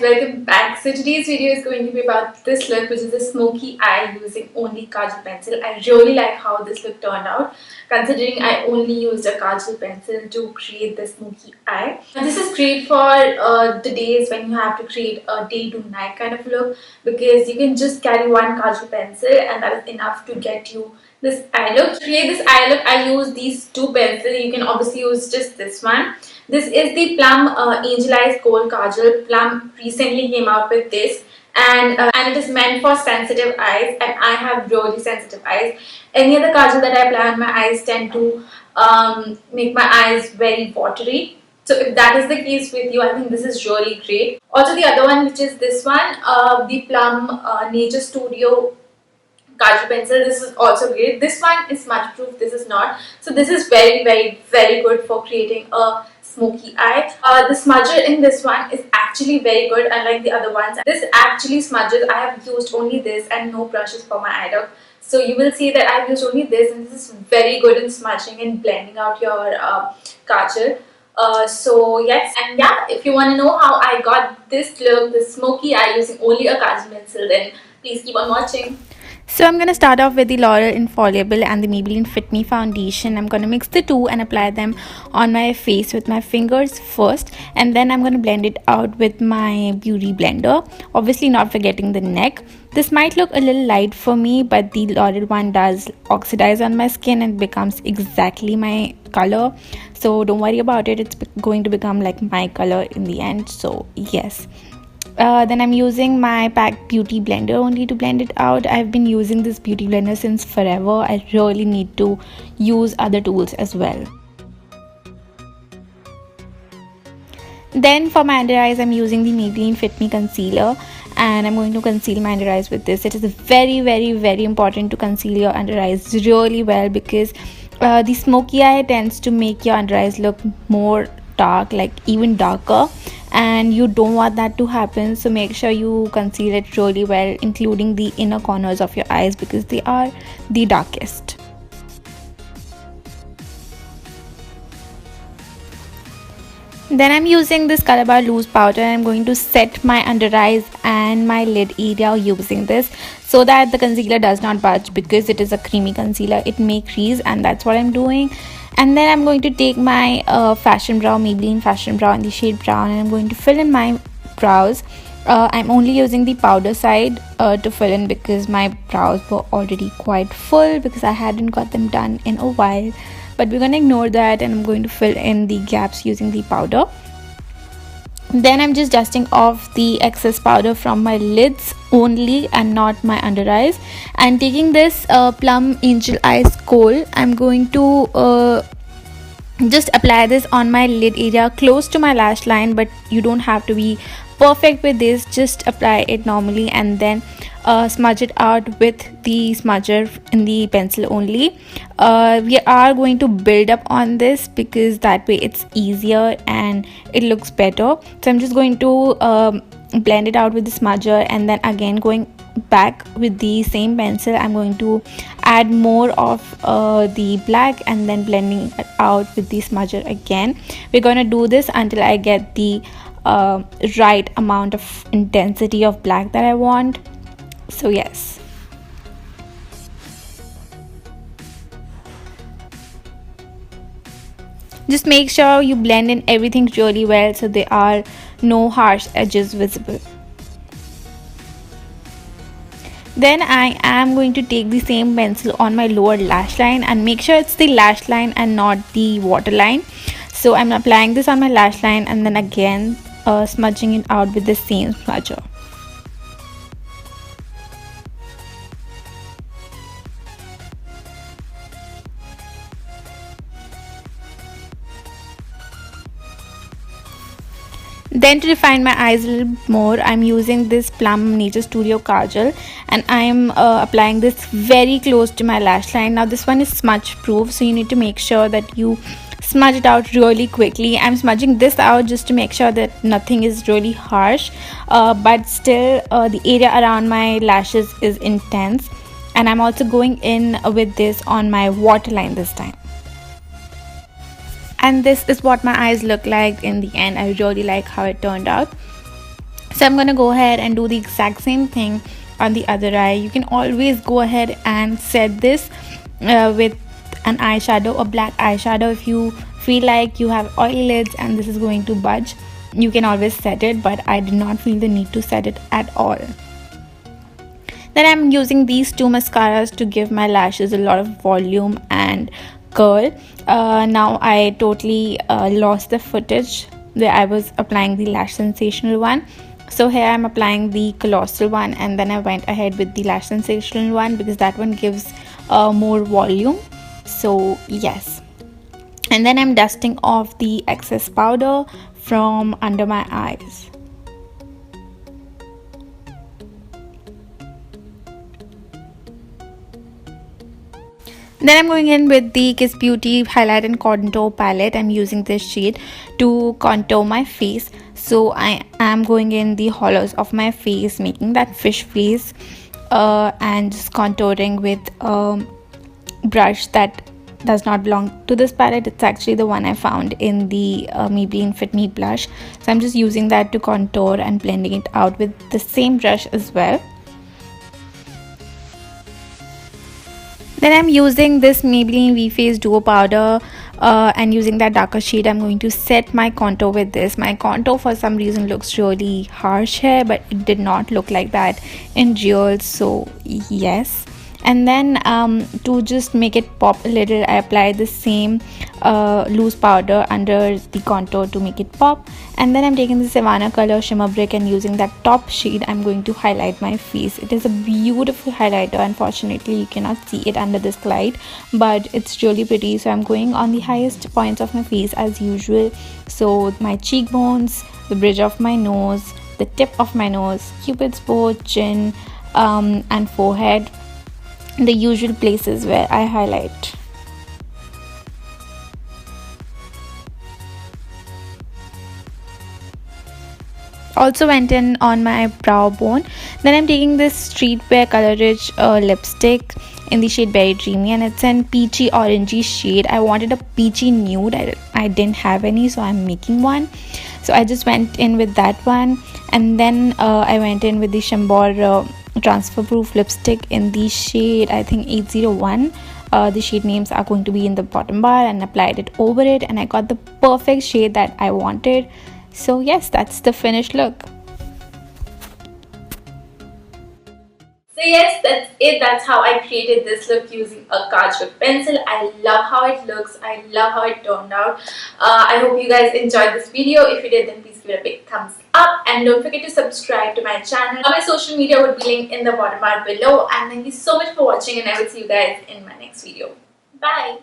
welcome back. So today's video is going to be about this look, which is a smoky eye using only Kajal pencil. I really like how this look turned out, considering I only used a Kajal pencil to create the smoky eye. Now, this is great for the days when you have to create a day to night kind of look, because you can just carry one Kajal pencil and that is enough to get you this eye look. To create this eye look, I use these two pencils. You can obviously use just this one. This is the Plum Angel Kohl Kajal. Plum recently came out with this, and it is meant for sensitive eyes, and I have really sensitive eyes. Any other kajal that I apply on my eyes tend to make my eyes very watery. So if that is the case with you, I think this is really great. Also, the other one, which is this one, the Plum Nature Studio Kajal pencil. This is also great. This one is smudge proof, this is not. So this is very good for creating a smoky eye. The smudger in this one is actually very good, unlike the other ones. This actually smudges. I have used only this and no brushes for my eye look. So you will see that I've used only this, and this is very good in smudging and blending out your kajal. So yes, and yeah, if you want to know how I got this look, this smoky eye using only a Kajal pencil, then please keep on watching. So I'm going to start off with the Loreal Infallible and the Maybelline Fit Me foundation. I'm going to mix the two and apply them on my face with my fingers first, and then I'm going to blend it out with my beauty blender, obviously not forgetting the neck. This might look a little light for me, but the Loreal one does oxidize on my skin and becomes exactly my color, so don't worry about it. It's going to become like my color in the end. So yes. Then I'm using my pack beauty blender only to blend it out. I've been using this beauty blender since forever. I really need to use other tools as well. Then for my under eyes, I'm using the Maybelline Fit Me concealer, and I'm going to conceal my under eyes with this. It is very important to conceal your under eyes really well, because the smoky eye tends to make your under eyes look more dark, like even darker, and you don't want that to happen. So make sure you conceal it really well, including the inner corners of your eyes, because they are the darkest. Then I'm using this Colorbar Loose powder, and I'm going to set my under eyes and my lid area using this, so that the concealer does not budge, because it is a creamy concealer. It may crease, and that's what I'm doing. And then I'm going to take my Fashion Brow, Maybelline Fashion Brow in the shade brown, and I'm going to fill in my brows. I'm only using the powder side to fill in, because my brows were already quite full because I hadn't got them done in a while. But we're going to ignore that, and I'm going to fill in the gaps using the powder. Then I'm just dusting off the excess powder from my lids only and not my under eyes. And taking this Plum Angel Eyes Kohl, I'm going to just apply this on my lid area close to my lash line, but you don't have to be perfect with this. Just apply it normally and then smudge it out with the smudger in the pencil only. We are going to build up on this, because that way it's easier and it looks better. So I'm just going to blend it out with the smudger, and then again going back with the same pencil, I'm going to add more of the black, and then blending it out with the smudger again. We're going to do this until I get the right amount of intensity of black that I want. So yes. Just make sure you blend in everything really well, so there are no harsh edges visible. Then I am going to take the same pencil on my lower lash line, and make sure it's the lash line and not the waterline. So I'm applying this on my lash line, and then again smudging it out with the same smudger. Then to define my eyes a little more, I'm using this Plum Nature Studio Kajal, and I'm applying this very close to my lash line. Now this one is smudge proof, so you need to make sure that you smudge it out really quickly. I'm smudging this out just to make sure that nothing is really harsh, but still the area around my lashes is intense. And I'm also going in with this on my waterline this time. And this is what my eyes look like in the end. I really like how it turned out. So I'm gonna go ahead and do the exact same thing on the other eye. You can always go ahead and set this with an eyeshadow, a black eyeshadow. If you feel like you have oily lids and this is going to budge, you can always set it, but I did not feel the need to set it at all. Then I'm using these two mascaras to give my lashes a lot of volume and curl. Now I totally lost the footage where I was applying the lash sensational one. So here I'm applying the colossal one, and then I went ahead with the lash sensational one because that one gives more volume. So yes, and then I'm dusting off the excess powder from under my eyes. Then I'm going in with the Kiss Beauty highlight and contour palette. I'm using this shade to contour my face. So I am going in the hollows of my face, making that fish face, and just contouring with a brush that does not belong to this palette. It's actually the one I found in the Maybelline Fit Me blush. So I'm just using that to contour and blending it out with the same brush as well. Then I'm using this Maybelline V-Face Duo Powder, and using that darker shade I'm going to set my contour with this. My contour for some reason looks really harsh here, but it did not look like that in real, so yes. And then to just make it pop a little, I apply the same loose powder under the contour to make it pop. And then I'm taking the Sivanna color Shimmer Brick and using that top shade I'm going to highlight my face. It is a beautiful highlighter. Unfortunately you cannot see it under this light, but it's really pretty. So I'm going on the highest points of my face as usual. So my cheekbones, the bridge of my nose, the tip of my nose, cupid's bow, chin, and forehead, the usual places where I highlight. Also went in on my brow bone. Then I'm taking this Streetwear Color Rich lipstick in the shade Berry Dreamy, and it's in peachy orangey shade. I wanted a peachy nude. I didn't have any, so I'm making one. So I just went in with that one, and then I went in with the Chambor Transferproof lipstick in the shade, I think 801. The shade names are going to be in the bottom bar, and applied it over it, and I got the perfect shade that I wanted. So yes, that's the finished look. So yes, that's it. That's how I created this look using a Kajal pencil. I love how it looks. I love how it turned out. I hope you guys enjoyed this video. If you did, then please give it a big thumbs up. And don't forget to subscribe to my channel. All my social media would be linked in the bottom bar below. And thank you so much for watching, and I will see you guys in my next video. Bye.